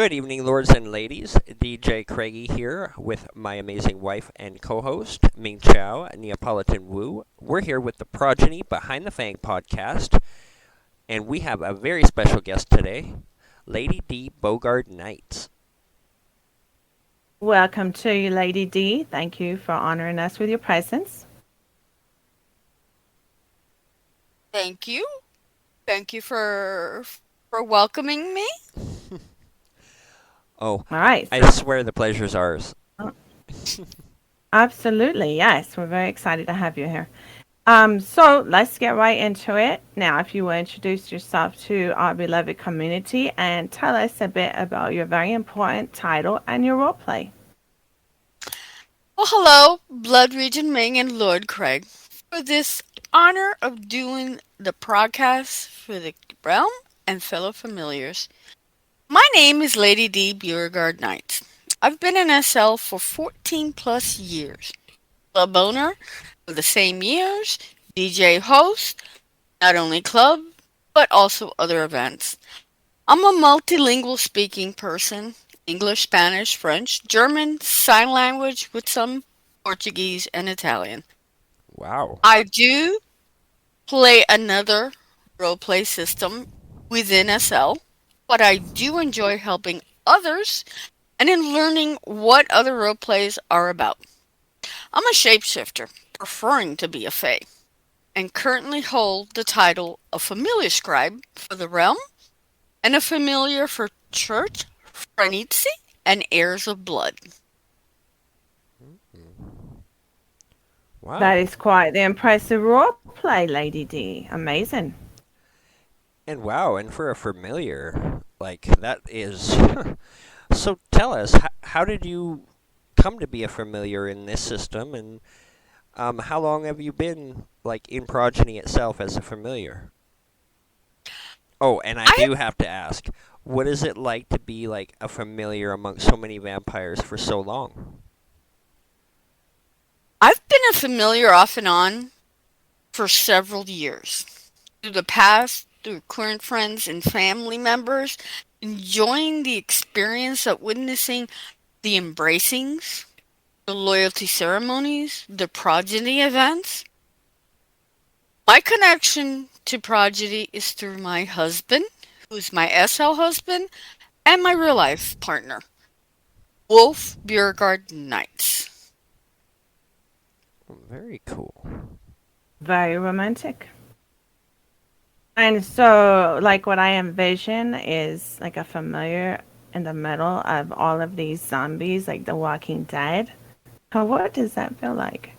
Good evening, lords and ladies. DJ Craigie here with my amazing wife and co-host, Ming Chow, Neapolitan Wu. We're here with the Progeny Behind the Fang podcast, and we have a very special guest today, LadyD Beauregard-Nites. Welcome to you, Lady D. Thank you for honoring us with your presence. Thank you. Thank you for welcoming me. Oh, All right. I swear the pleasure's ours. Absolutely. Yes, we're very excited to have you here. So let's get right into it. Now, if you will introduce yourself to our beloved community and tell us a bit about your very important title and your role play. Well, hello, Blood Region Ming and Lord Craig, for this honor of doing the podcast for the realm and fellow familiars. My name is Lady D Beauregard-Nites. I've been in SL for 14 plus years. Club owner for the same years, DJ host, not only club, but also other events. I'm a multilingual speaking person, English, Spanish, French, German, sign language with some Portuguese and Italian. Wow. I do play another roleplay system within SL, but I do enjoy helping others and in learning what other roleplays are about. I'm a shapeshifter, preferring to be a fae, and currently hold the title of Familiar Scribe for the realm and a familiar for Church, Phrenitzi, and Heirs of Blood. Wow. That is quite the impressive role play, Lady D. Amazing. And wow, and for a familiar, like, that is... So tell us, how did you come to be a familiar in this system, and how long have you been, like, in Progeny itself as a familiar? Oh, and I I do have to ask, what is it like to be, like, a familiar amongst so many vampires for so long? I've been a familiar off and on for several years. Through the past, through current friends and family members, enjoying the experience of witnessing the embracings, the loyalty ceremonies, the progeny events. My connection to progeny is through my husband, who's my SL husband, and my real life partner, Wolf Beauregard-Nites. Very cool. Very romantic. And so, like, what I envision is like a familiar in the middle of all of these zombies, like The Walking Dead. So what does that feel like?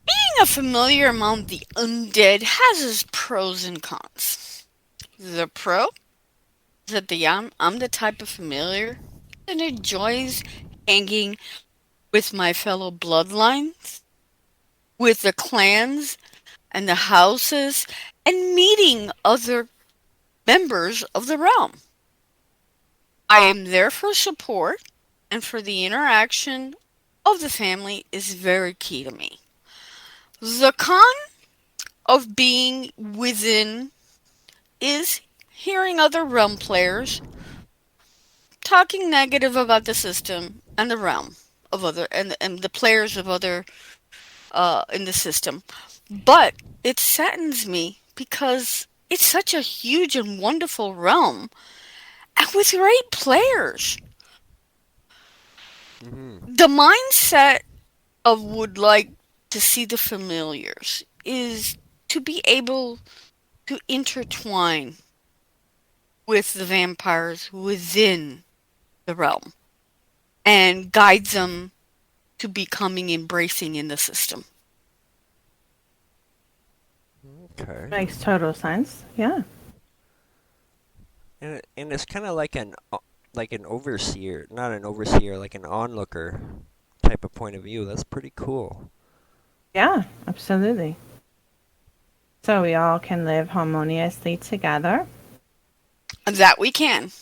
Being a familiar among the undead has its pros and cons. The pro is that I'm the type of familiar that enjoys hanging with my fellow bloodlines, with the clans and the houses, and meeting other members of the realm. I am there for support, and for the interaction of the family is very key to me. The con of being within is hearing other realm players talking negative about the system and the realm of other and the players of other in the system. But it saddens me because it's such a huge and wonderful realm and with great players. Mm-hmm. The mindset of would like to see the familiars is to be able to intertwine with the vampires within the realm and guide them to becoming embracing in the system. Okay. Makes total sense. Yeah. And it's kind of like an overseer, not an overseer, like an onlooker type of point of view. That's pretty cool. Yeah, absolutely. So we all can live harmoniously together. That we can.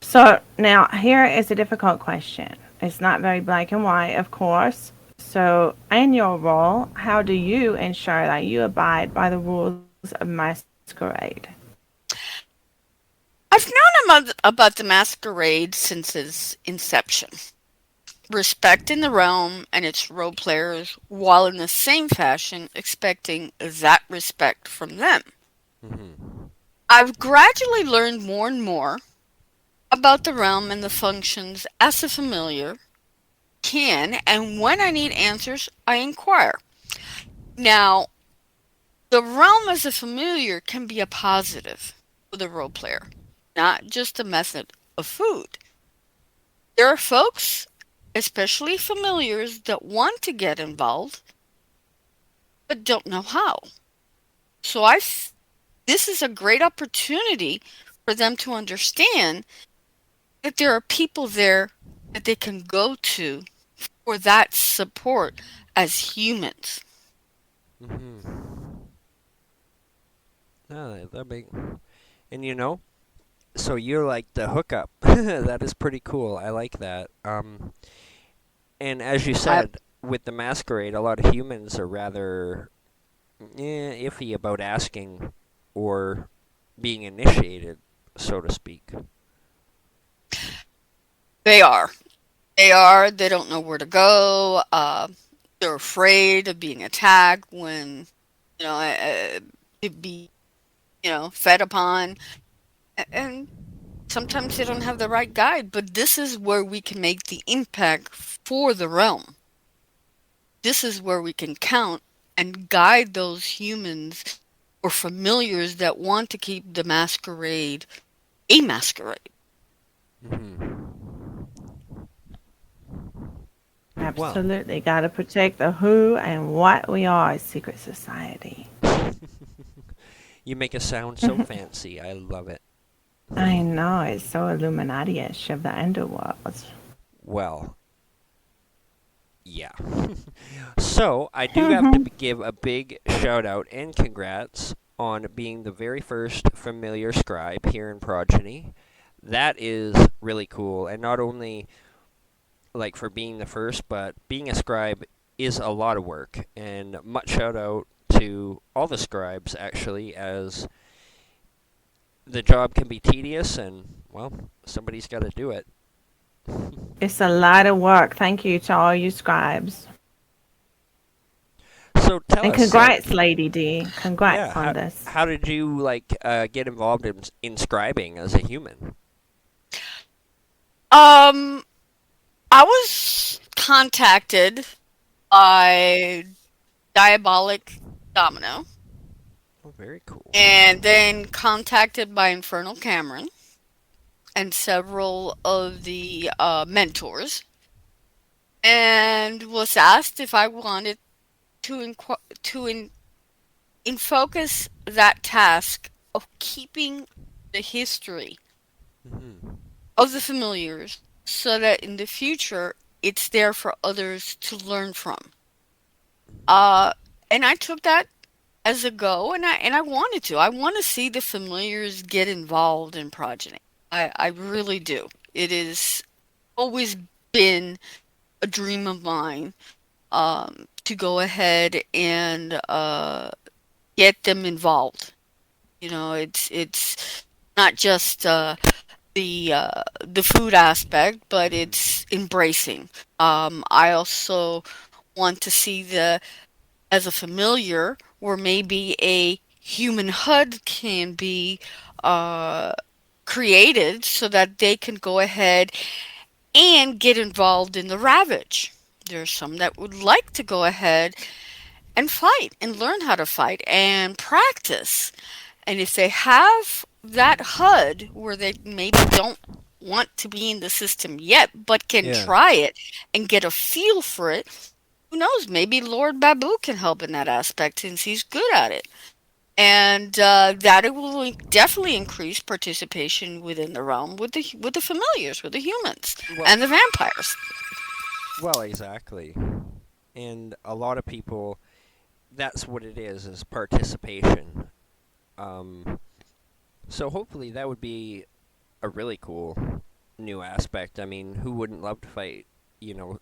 So now here is a difficult question. It's not very black and white, of course. So in your role, how do you ensure that you abide by the rules of masquerade? I've known about the masquerade since its inception, respecting the realm and its role players while in the same fashion expecting that respect from them. Mm-hmm. I've gradually learned more and more about the realm and the functions as a familiar can, and when I need answers, I inquire. Now, the realm as a familiar can be a positive for the role player, not just a method of food. There are folks, especially familiars, that want to get involved but don't know how. So this is a great opportunity for them to understand that there are people there that they can go to for that support as humans. Mm-hmm. Oh, that big. And so you're like the hookup. That is pretty cool. I like that. And as you I said, with the masquerade, a lot of humans are rather iffy about asking or being initiated, so to speak. They are. They are. They don't know where to go. They're afraid of being attacked when, it be, fed upon. And sometimes they don't have the right guide. But this is where we can make the impact for the realm. This is where we can count and guide those humans or familiars that want to keep the masquerade a masquerade. Mm-hmm. Well, Absolutely. Got to protect the who and what we are as secret society. you make it sound so fancy. I love it. I know, it's so Illuminati-ish of the underworld. Well, yeah. So, I do have to give a big shout out and congrats on being the very first familiar scribe here in Progeny. That is really cool, and not only like for being the first, but being a scribe is a lot of work. And much shout out to all the scribes actually, as the job can be tedious, and well, somebody's got to do it. It's a lot of work. Thank you to all you scribes. So tell And us, congrats, Lady D. yeah, Congrats on this. how did you get involved in scribing as a human? Um, I was contacted by Diabolic Domino Oh, very cool. and then contacted by Infernal Cameron and several of the mentors and was asked if I wanted to in focus that task of keeping the history Hmm. of the familiars so that in the future it's there for others to learn from. Uh, and I took that as a go, and I wanted to. I want to see the familiars get involved in Progeny. I really do. It has always been a dream of mine to go ahead and get them involved. It's not just the food aspect, but Hmm. it's embracing. I also want to see the as a familiar where maybe a human HUD can be uh, created so that they can go ahead and get involved in the ravage. There's some that would like to go ahead and fight and learn how to fight and practice. And if they have that HUD where they maybe don't want to be in the system yet, but can Yeah. try it and get a feel for it, who knows? Maybe Lord Babu can help in that aspect since he's good at it. And that it will definitely increase participation within the realm with the familiars, with the humans, Well, and the vampires. well, exactly. And a lot of people, that's what it is participation. Um, so hopefully that would be a really cool new aspect. I mean, who wouldn't love to fight, you know,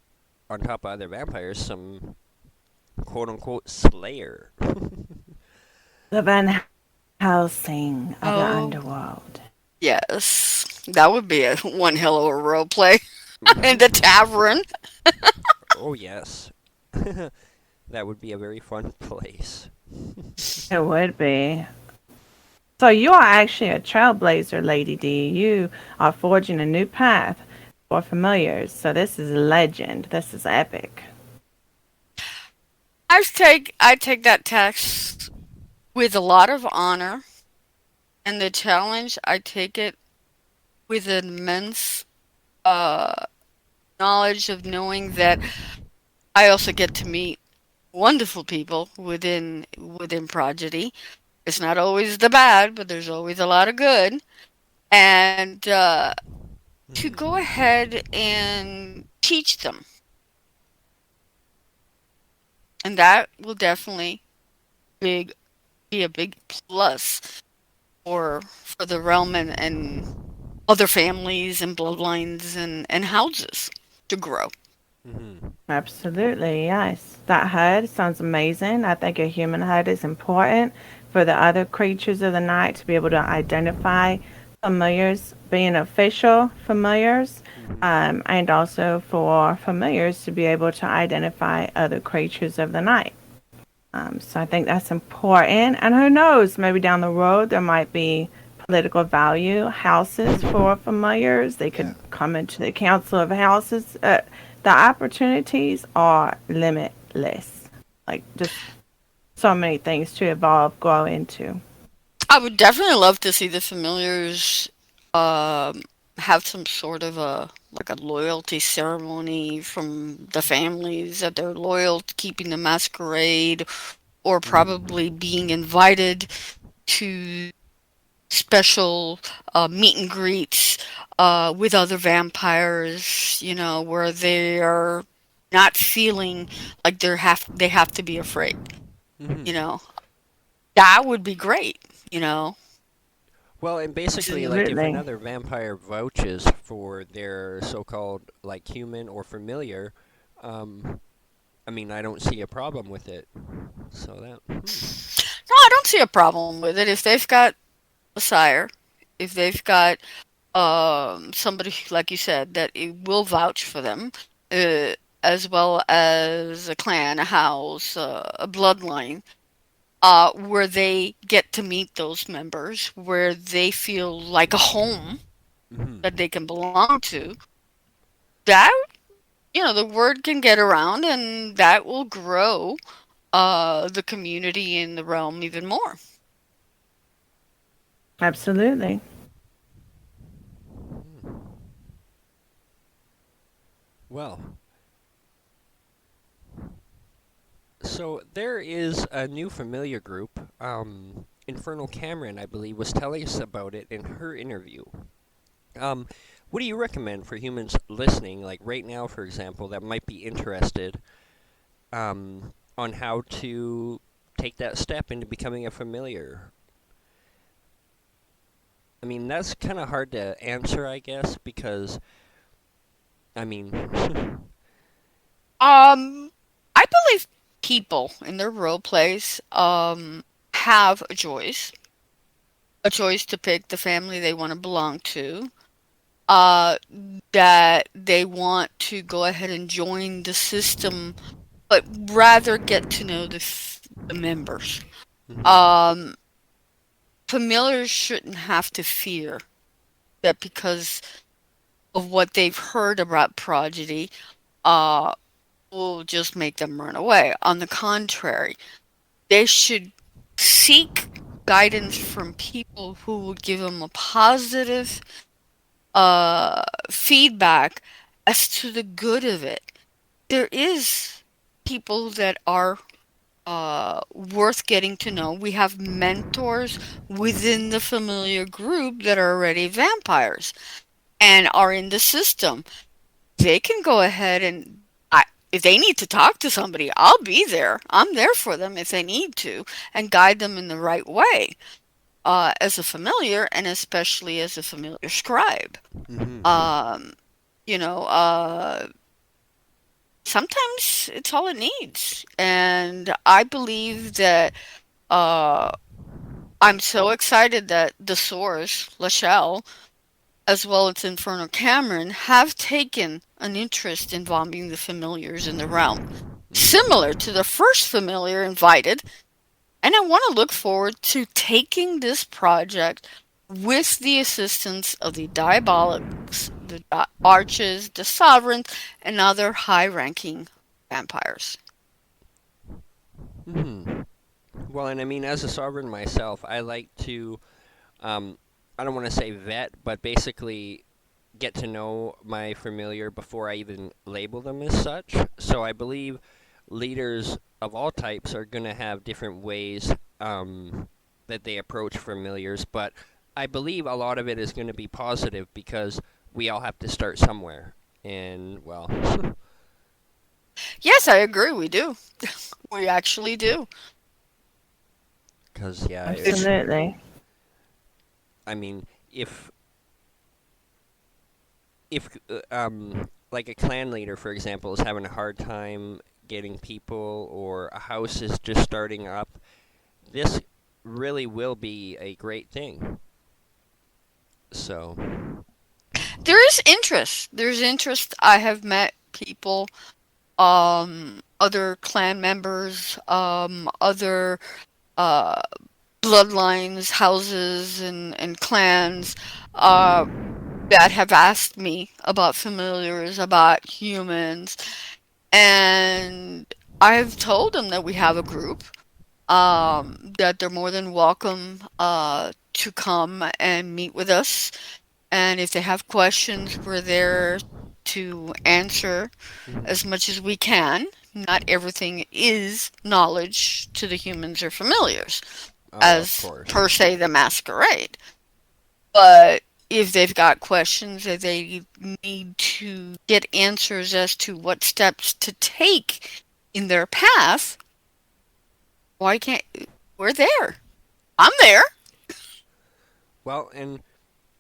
on top of other vampires, some quote unquote slayer? The Van Housing of the Oh, underworld. yes. That would be a one hell of a role play in the tavern. Oh yes. That would be a very fun place. It would be. So you are actually a trailblazer, Lady D. You are forging a new path for familiars. So this is legend. This is epic. I take that task with a lot of honor, and the challenge I take it with immense uh knowledge of knowing that I also get to meet wonderful people within Progeny. It's not always the bad, but there's always a lot of good. And to go Mhm. ahead and teach them, and that will definitely big be a big plus for the realm and other families and bloodlines and houses to grow. Mhm. Absolutely, yes. That HUD sounds amazing. I think a human HUD is important for the other creatures of the night to be able to identify familiars, being official familiars, Mhm. and also for familiars to be able to identify other creatures of the night. So I think that's important. And who knows, maybe down the road there might be political value houses for familiars. They Yeah. could come into the council of houses. The opportunities are limitless. Like just so many things to evolve, grow into. I would definitely love to see the familiars have some sort of a like a loyalty ceremony from the families that they're loyal to keeping the masquerade, or probably Mhm. being invited to special meet and greets with other vampires, where they are not feeling like they have to be afraid. You Mhm. know, that would be great. You know, Well, and basically, like, if Absolutely. another vampire vouches for their so-called like human or familiar, um, I mean, I don't see a problem with it. So that. no, I don't see a problem with it if they've got a sire, if they've got somebody like you said that it will vouch for them, uh, as well as a clan, a house, a bloodline, where they get to meet those members, where they feel like a home that Mhm. they can belong to. That the word can get around, and that will grow the community in the realm even more. Absolutely. Mhm. Well, so there is a new familiar group. Infernal Cameron, I believe, was telling us about it in her interview. Um, what do you recommend for humans listening, like right now, for example, that might be interested on how to take that step into becoming a familiar? I mean, that's kind of hard to answer, I guess, because, I mean, Um, I believe people in their role plays have a choice to pick the family they want to belong to. Uh, that they want to go ahead and join the system, but rather get to know the members. mhm, Um, Familiars shouldn't have to fear that because of what they've heard about progeny, uh, will just make them run away. On the contrary, they should seek guidance from people who will give them a positive feedback as to the good of it. There is people that are worth getting to know. We have mentors within the familiar group that are already vampires and are in the system. They can go ahead and if they need to talk to somebody, I'll be there. I'm there for them if they need to and guide them in the right way. As a familiar and especially as a familiar scribe. mhm, Um, you know, uh, Sometimes it's all it needs. And I believe that uh, I'm so excited that the source, Lachelle, as well as Infernal Cameron, have taken an interest in involving the familiars in the realm, similar to the first familiar invited, and I want to look forward to taking this project with the assistance of the Diabolics, the Arches, the Sovereigns, and other high-ranking vampires. Well, and I mean, as a sovereign myself, I like to, I don't want to say vet, but basically get to know my familiar before I even label them as such. So I believe leaders of all types are going to have different ways that they approach familiars, but I believe a lot of it is going to be positive because we all have to start somewhere. And, well, Yes, I agree, we do. We actually do. because, yeah, Absolutely. I mean, if like a clan leader, for example, is having a hard time getting people, or a house is just starting up, this really will be a great thing. So, There is interest. There's interest. I have met people, other clan members, other uh, bloodlines, houses, and clans that have asked me about familiars, about humans, and I've told them that we have a group, that they're more than welcome to come and meet with us. And if they have questions, we're there to answer as much as we can. Not everything is knowledge to the humans or familiars, oh, of as course. per se the masquerade. But if they've got questions that they need to get answers as to what steps to take in their path, why can't we're there? I'm there. Well, and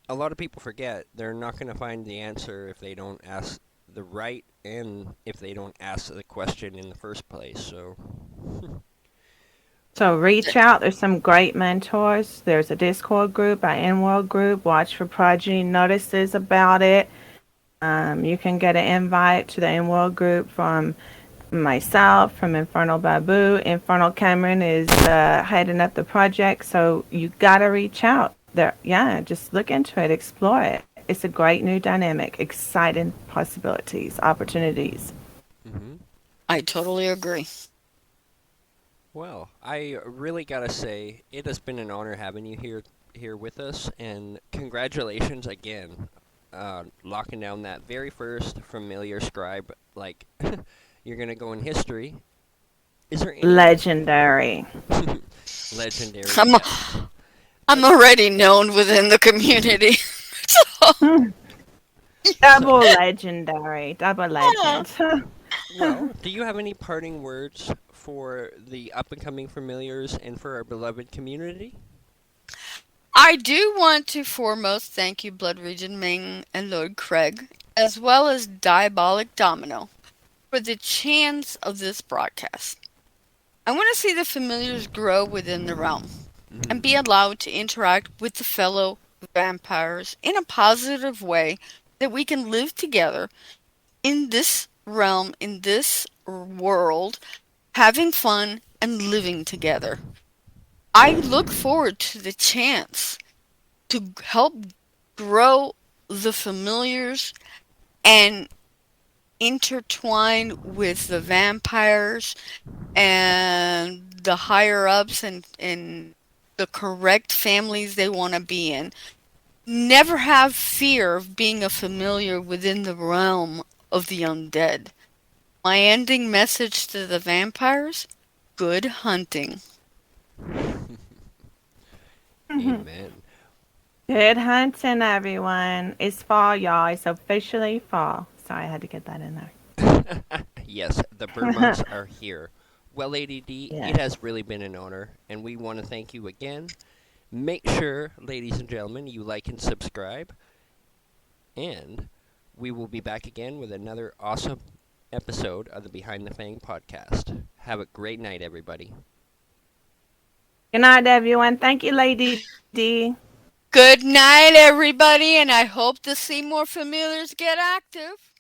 a lot of people forget they're not going to find the answer if they don't ask the right, and if they don't ask the question in the first place. So, So reach out. There's some great mentors. There's a Discord group, an in-world group. Watch for Progeny notices about it. You can get an invite to the in-world group from myself, from Infernal Babu. Infernal Cameron is heading up the project, so you gotta reach out. There, yeah, just look into it, explore it. It's a great new dynamic, exciting possibilities, opportunities. hmm I totally agree. well, I really gotta say it has been an honor having you here with us, and congratulations again, locking down that very first familiar scribe. Like, you're gonna go in history. Is there any Legendary. legendary? I'm Yes. I'm already known within the community. Hmm. Double legendary. Double legend. Well, do you have any parting words for the up and coming familiars and for our beloved community? I do want to foremost thank you, Blood Region Ming and Lord Craig, as well as Diabolic Domino, for the chance of this broadcast. I want to see the familiars grow within the realm and be allowed to interact with the fellow vampires in a positive way, that we can live together in this realm, in this world, having fun and living together. I look forward to the chance to help grow the familiars and intertwine with the vampires and the higher ups, and the correct families they want to be in. Never have fear of being a familiar within the realm of the undead. My ending message to the vampires: good hunting. Amen. Good hunting, everyone. It's fall, y'all. It's officially fall. Sorry, I had to get that in there. Yes, the Burmonts are here. Well, Lady D, Yeah. it has really been an honor, and we want to thank you again. Make sure, ladies and gentlemen, you like and subscribe, and we will be back again with another awesome episode of the Behind the Fang podcast. Have a great night, everybody. Good night, everyone. Thank you, Lady D. Good night, everybody, and I hope to see more familiars get active.